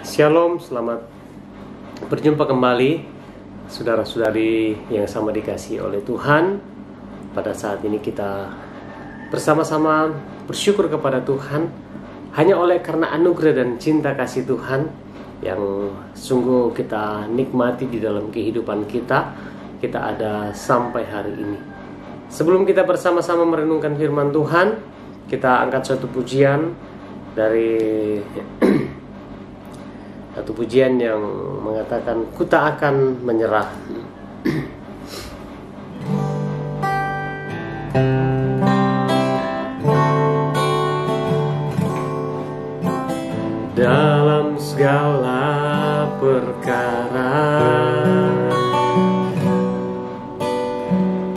Shalom, selamat berjumpa kembali saudara-saudari yang sama dikasihi oleh Tuhan. Pada saat ini kita bersama-sama bersyukur kepada Tuhan hanya oleh karena anugerah dan cinta kasih Tuhan yang sungguh kita nikmati di dalam kehidupan kita ada sampai hari ini. Sebelum kita bersama-sama merenungkan firman Tuhan, kita angkat suatu pujian dari satu pujian yang mengatakan, "Ku tak akan menyerah." Dalam segala perkara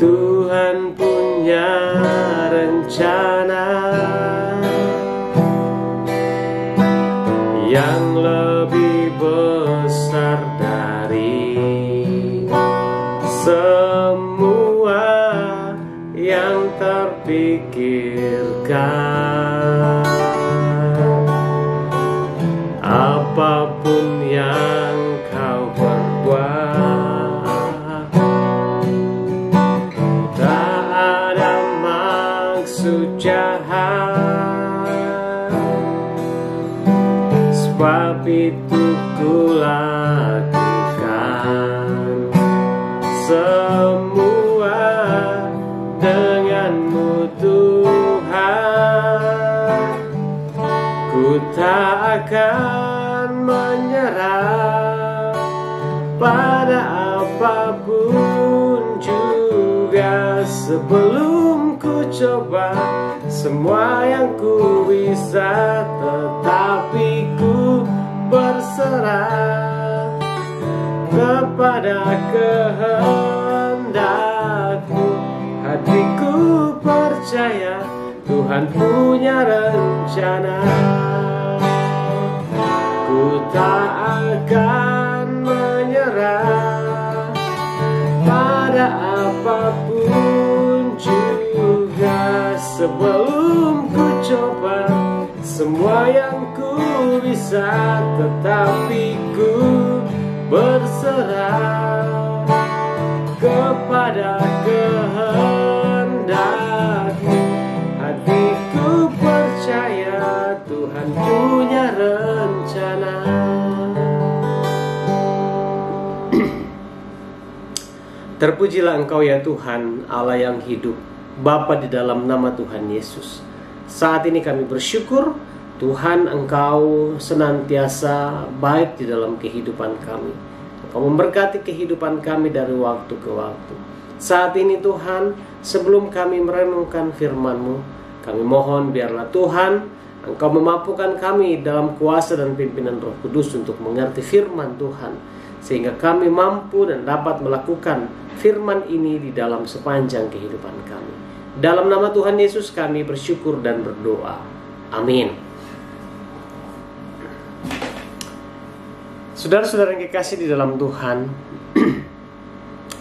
Tuhan punya rencana yang lebih besar dari semua yang terpikirkan. Apapun yang kau perbuat, tak ada maksud jahat, sebab itu ku lakukan semua denganmu Tuhan. Ku tak akan menyerah pada apapun juga, sebelum ku coba semua yang ku bisa, tetapi ku berserah kepada kehendakmu. Hatiku percaya Tuhan punya rencana. Ku tak akan menyerah pada apapun juga, sebelum ku coba semua yang ku bisa, tetapi ku berserah kepada kehendakmu. Hatiku percaya Tuhan punya rencana. Terpujilah Engkau ya Tuhan, Allah yang hidup, Bapa di dalam nama Tuhan Yesus. Saat ini kami bersyukur Tuhan, Engkau senantiasa baik di dalam kehidupan kami. Engkau memberkati kehidupan kami dari waktu ke waktu. Saat ini Tuhan, sebelum kami merenungkan firman-Mu, kami mohon biarlah Tuhan Engkau memampukan kami dalam kuasa dan pimpinan Roh Kudus untuk mengerti firman Tuhan, sehingga kami mampu dan dapat melakukan firman ini di dalam sepanjang kehidupan kami. Dalam nama Tuhan Yesus kami bersyukur dan berdoa. Amin. Saudara-saudara yang kekasih di dalam Tuhan,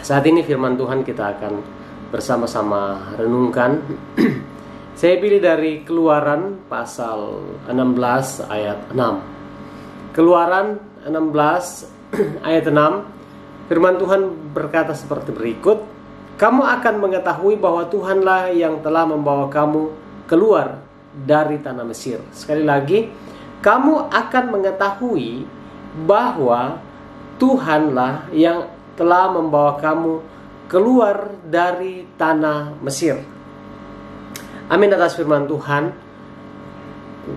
saat ini firman Tuhan kita akan bersama-sama renungkan. Saya pilih dari Keluaran pasal 16 ayat 6. Keluaran 16 ayat 6, firman Tuhan berkata seperti berikut, "Kamu akan mengetahui bahwa Tuhanlah yang telah membawa kamu keluar dari tanah Mesir." Sekali lagi, kamu akan mengetahui bahwa Tuhanlah yang telah membawa kamu keluar dari tanah Mesir. Amin atas firman Tuhan.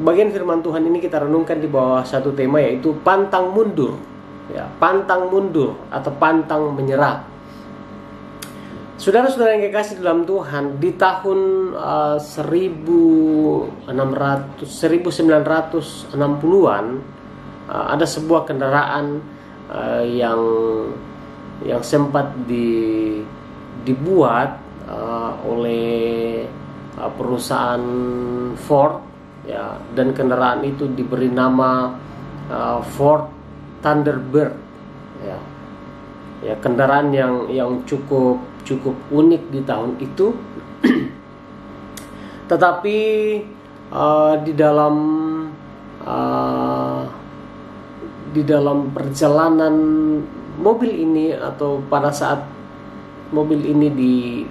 Bagian firman Tuhan ini kita renungkan di bawah satu tema, yaitu pantang mundur. Ya, pantang mundur atau pantang menyerah. Saudara-saudara yang kekasih dalam Tuhan, di tahun 1960-an ada sebuah kendaraan yang sempat dibuat oleh perusahaan Ford, ya, dan kendaraan itu diberi nama Ford Thunderbird, ya, kendaraan yang cukup unik di tahun itu. Tetapi di dalam di dalam perjalanan mobil ini atau pada saat mobil ini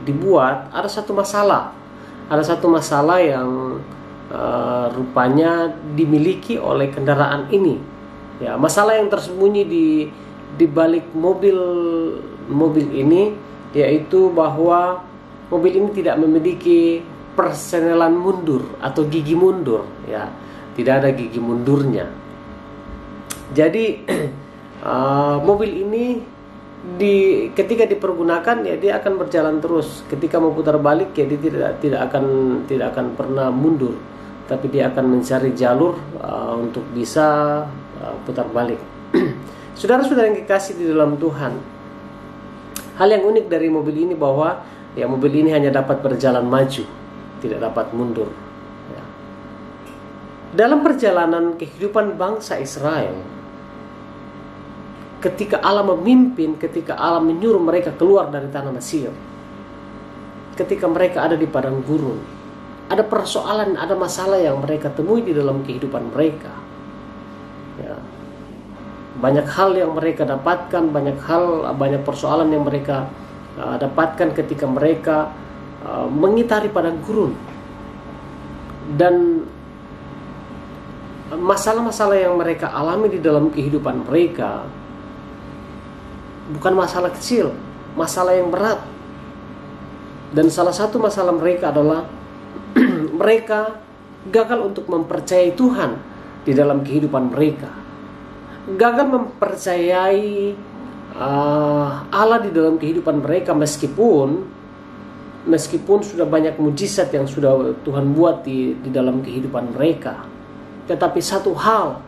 dibuat, ada satu masalah yang rupanya dimiliki oleh kendaraan ini. Ya, masalah yang tersembunyi di balik mobil ini, yaitu bahwa mobil ini tidak memiliki persenelan mundur atau gigi mundur. Ya, tidak ada gigi mundurnya. Jadi mobil ini ketika dipergunakan, ya dia akan berjalan terus. Ketika mau putar balik, ya dia tidak akan pernah mundur, tapi dia akan mencari jalur untuk bisa putar balik. Saudara-saudara yang kekasih di dalam Tuhan, hal yang unik dari mobil ini bahwa ya mobil ini hanya dapat berjalan maju, tidak dapat mundur. Ya. Dalam perjalanan kehidupan bangsa Israel, ketika Allah memimpin, ketika Allah menyuruh mereka keluar dari tanah Mesir, ketika mereka ada di padang gurun, ada persoalan, ada masalah yang mereka temui di dalam kehidupan mereka. Ya. Banyak hal yang mereka dapatkan, banyak persoalan yang mereka dapatkan ketika mereka mengitari padang gurun. Dan masalah-masalah yang mereka alami di dalam kehidupan mereka bukan masalah kecil, masalah yang berat. Dan salah satu masalah mereka adalah mereka gagal untuk mempercayai Tuhan di dalam kehidupan mereka. Gagal mempercayai Allah di dalam kehidupan mereka, meskipun sudah banyak mujizat yang sudah Tuhan buat di dalam kehidupan mereka. Tetapi satu hal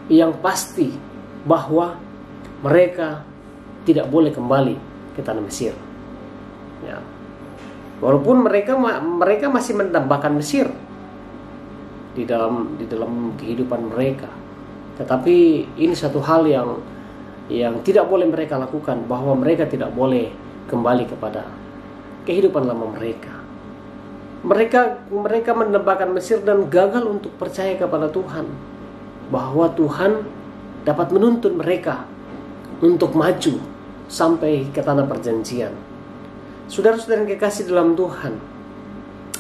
yang pasti, bahwa mereka tidak boleh kembali ke tanah Mesir. Ya. Walaupun mereka masih mendambakan Mesir di dalam kehidupan mereka, tetapi ini satu hal yang tidak boleh mereka lakukan, bahwa mereka tidak boleh kembali kepada kehidupan lama mereka. Mereka mendambakan Mesir dan gagal untuk percaya kepada Tuhan, bahwa Tuhan dapat menuntun mereka untuk maju sampai ke tanah perjanjian. Saudara-saudara yang kekasih dalam Tuhan,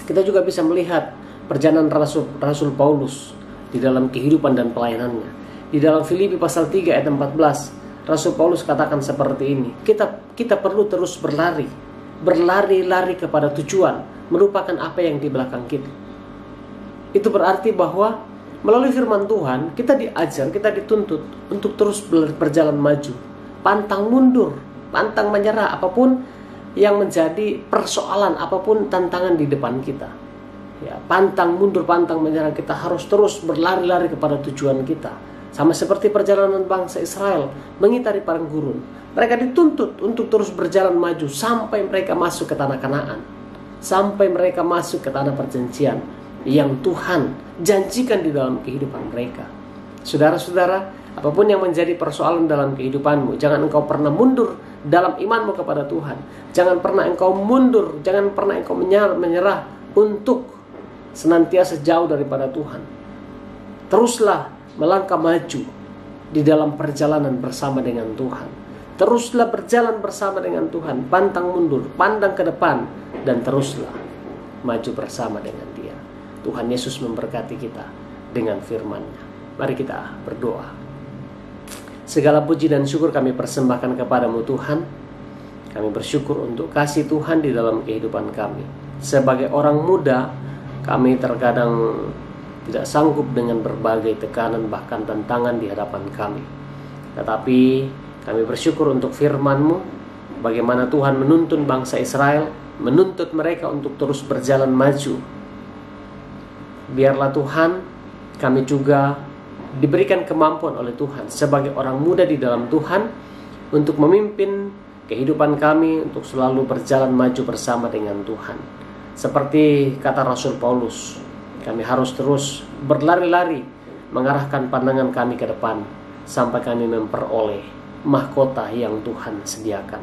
kita juga bisa melihat perjalanan Rasul Paulus di dalam kehidupan dan pelayanannya. Di dalam Filipi pasal 3 ayat 14, Rasul Paulus katakan seperti ini: Kita perlu terus berlari kepada tujuan, merupakan apa yang di belakang kita. Itu berarti bahwa melalui firman Tuhan kita diajar, kita dituntut untuk terus berjalan maju, pantang mundur, pantang menyerah apapun yang menjadi persoalan, apapun tantangan di depan kita. Ya, pantang mundur, pantang menyerah, kita harus terus berlari-lari kepada tujuan kita. Sama seperti perjalanan bangsa Israel mengitari padang gurun. Mereka dituntut untuk terus berjalan maju sampai mereka masuk ke tanah Kanaan, sampai mereka masuk ke tanah perjanjian yang Tuhan janjikan di dalam kehidupan mereka. Saudara-saudara, apapun yang menjadi persoalan dalam kehidupanmu, jangan engkau pernah mundur dalam imanmu kepada Tuhan. Jangan pernah engkau mundur, jangan pernah engkau menyerah untuk senantiasa jauh daripada Tuhan. Teruslah melangkah maju di dalam perjalanan bersama dengan Tuhan. Teruslah berjalan bersama dengan Tuhan, pantang mundur, pandang ke depan, dan teruslah maju bersama dengan Dia. Tuhan Yesus memberkati kita dengan firman-Nya. Mari kita berdoa. Segala puji dan syukur kami persembahkan kepadamu Tuhan. Kami bersyukur untuk kasih Tuhan di dalam kehidupan kami. Sebagai orang muda, kami terkadang tidak sanggup dengan berbagai tekanan bahkan tantangan di hadapan kami. Tetapi kami bersyukur untuk firman-Mu, bagaimana Tuhan menuntun bangsa Israel, menuntut mereka untuk terus berjalan maju. Biarlah Tuhan, kami juga diberikan kemampuan oleh Tuhan sebagai orang muda di dalam Tuhan untuk memimpin kehidupan kami, untuk selalu berjalan maju bersama dengan Tuhan. Seperti kata Rasul Paulus, kami harus terus berlari-lari mengarahkan pandangan kami ke depan sampai kami memperoleh mahkota yang Tuhan sediakan.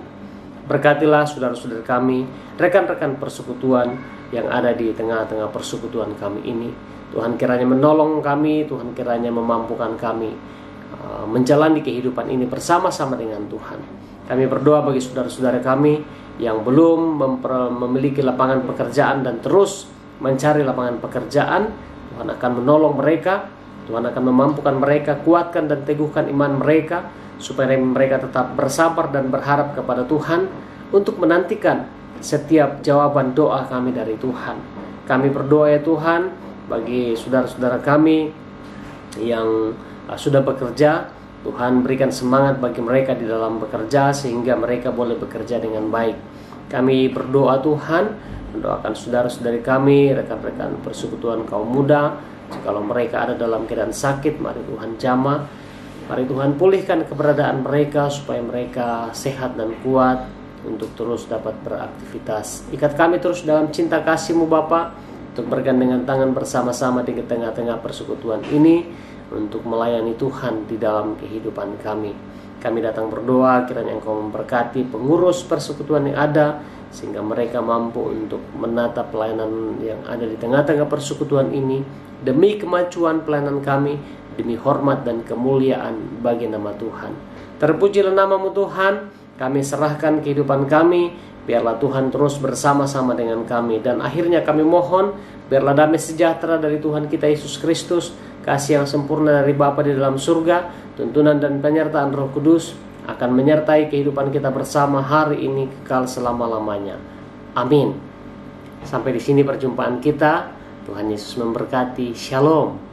Berkatilah saudara-saudara kami, rekan-rekan persekutuan yang ada di tengah-tengah persekutuan kami ini. Tuhan kiranya menolong kami, Tuhan kiranya memampukan kami menjalani kehidupan ini bersama-sama dengan Tuhan. Kami berdoa bagi saudara-saudara kami yang belum memiliki lapangan pekerjaan dan terus mencari lapangan pekerjaan. Tuhan akan menolong mereka, Tuhan akan memampukan mereka, kuatkan dan teguhkan iman mereka, supaya mereka tetap bersabar dan berharap kepada Tuhan untuk menantikan setiap jawaban doa kami dari Tuhan. Kami berdoa ya Tuhan bagi saudara-saudara kami yang sudah bekerja. Tuhan berikan semangat bagi mereka di dalam bekerja sehingga mereka boleh bekerja dengan baik. Kami berdoa Tuhan, mendoakan saudara-saudari kami, rekan-rekan persekutuan kaum muda. Jikalau mereka ada dalam keadaan sakit, mari Tuhan jamah. Mari Tuhan pulihkan keberadaan mereka supaya mereka sehat dan kuat untuk terus dapat beraktivitas. Ikat kami terus dalam cinta kasih-Mu Bapa, untuk bergandengan tangan bersama-sama di tengah-tengah persekutuan ini untuk melayani Tuhan di dalam kehidupan kami. Kami datang berdoa kiranya Engkau memberkati pengurus persekutuan yang ada, sehingga mereka mampu untuk menata pelayanan yang ada di tengah-tengah persekutuan ini demi kemajuan pelayanan kami, demi hormat dan kemuliaan bagi nama Tuhan. Terpujilah nama-Mu Tuhan. Kami serahkan kehidupan kami, biarlah Tuhan terus bersama-sama dengan kami. Dan akhirnya kami mohon, biarlah damai sejahtera dari Tuhan kita Yesus Kristus, kasih yang sempurna dari Bapa di dalam surga, tuntunan dan penyertaan Roh Kudus akan menyertai kehidupan kita bersama hari ini kekal selama-lamanya. Amin. Sampai di sini perjumpaan kita. Tuhan Yesus memberkati. Shalom.